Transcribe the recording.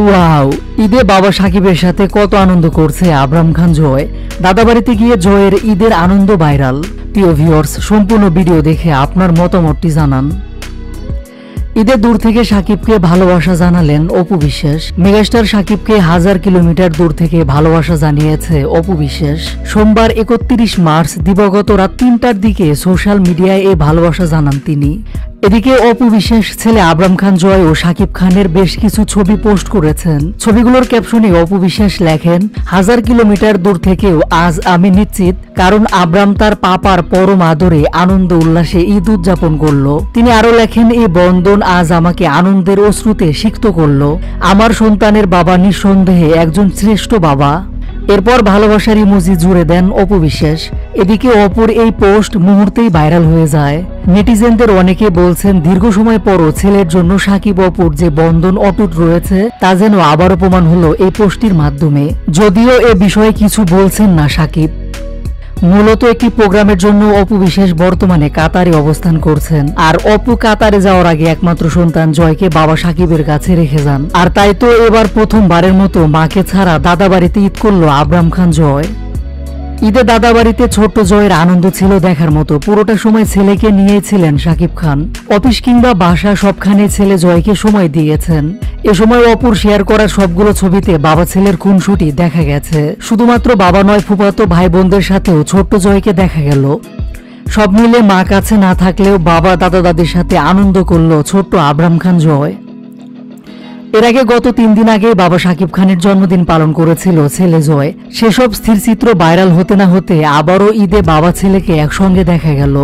Wow, ঈদে বাবা সাকিবের সাথে কত আনন্দ করছে আবরাম খান জয়। দাদাবাড়িতে গিয়ে জয়ের ঈদের আনন্দ ভাইরাল। প্রিয় ভিউয়ার্স, সম্পূর্ণ ভিডিও দেখে আপনার মতামতটি জানান। ঈদে দূর থেকে সাকিবকে ভালোবাসা জানালেন অপু বিশ্বাস। মেগাস্টার সাকিবকে 1000 কিলোমিটার দূর থেকে ভালোবাসা জানিয়েছে অপু বিশ্বাস। সোমবার 31 মার্চ দিবাগত রাত 3টার দিকে সোশ্যাল মিডিয়ায় এই ভালোবাসা জানান তিনি। এদিকে অপু বিশ্বাস ছেলে আবরাম খান জয় ও সাকিব খানের বেশ কিছু ছবি পোস্ট করেছেন। ছবিগুলোর ক্যাপশনে অপু বিশ্বাস লেখেন, 1000 কিলোমিটার দূর থেকেও আজ আমি নিশ্চিত, কারণ আবরাম তার পাপার পরম আদরে আনন্দ উল্লাসে ঈদ উদযাপন করলো। তিনি আরো লেখেন, এই বন্ধন আজ আমাকে আনন্দের অশ্রুতে সিক্ত করলো। আমার সন্তানের বাবা নিঃসন্দেহে একজন শ্রেষ্ঠ বাবা। এরপর ভালোবাসার ইমোজি জুড়ে দেন অপু বিশ্বাস। এদিকে অপুর এই পোস্ট মুহূর্তেই ভাইরাল হয়ে যায়। নেটিজেনদের অনেকে বলছেন, দীর্ঘ সময় পরও ছেলের জন্য সাকিব অপুর যে বন্ধন অটুট রয়েছে তা যেন আবারও প্রমাণ হলো এই পোস্টটির মাধ্যমে। যদিও এ বিষয়ে কিছু বলছেন না সাকিব। মূলত একটি প্রোগ্রামের জন্য অপু বিশ্বাস বর্তমানে কাতারে অবস্থান করছেন। আর অপু কাতারে যাওয়ার আগে একমাত্র সন্তান জয়কে বাবা সাকিবের কাছে রেখে যান। আর তাই তো এবার প্রথমবারের মতো মাকে ছাড়া দাদাবাড়িতে ঈদ করলো আবরাম খান জয়। ঈদে দাদাবাড়িতে ছোট্ট জয়ের আনন্দ ছিল দেখার মতো। পুরোটা সময় ছেলেকে নিয়েছিলেন সাকিব খান। অফিস কিংবা বাসা সবখানে ছেলে জয়কে সময় দিয়েছেন। এ সময় অপুর শেয়ার করা সবগুলো ছবিতে বাবা ছেলের খুনসুটি দেখা গেছে। শুধুমাত্র বাবা নয়, ফুফাতো ভাই বোনদের সাথেও ছোট্ট জয়কে দেখা গেল। সব মিলে মা কাছে না থাকলেও বাবা দাদা দাদির সাথে আনন্দ করলো ছোট্ট আবরাম খান জয়। এর আগে গত 3 দিন আগে বাবা সাকিব খানের জন্মদিন পালন করেছিল ছেলে জয়। সেসব স্থিরচিত্র ভাইরাল হতে না হতে আবারও ঈদে বাবা ছেলেকে একসঙ্গে দেখা গেল।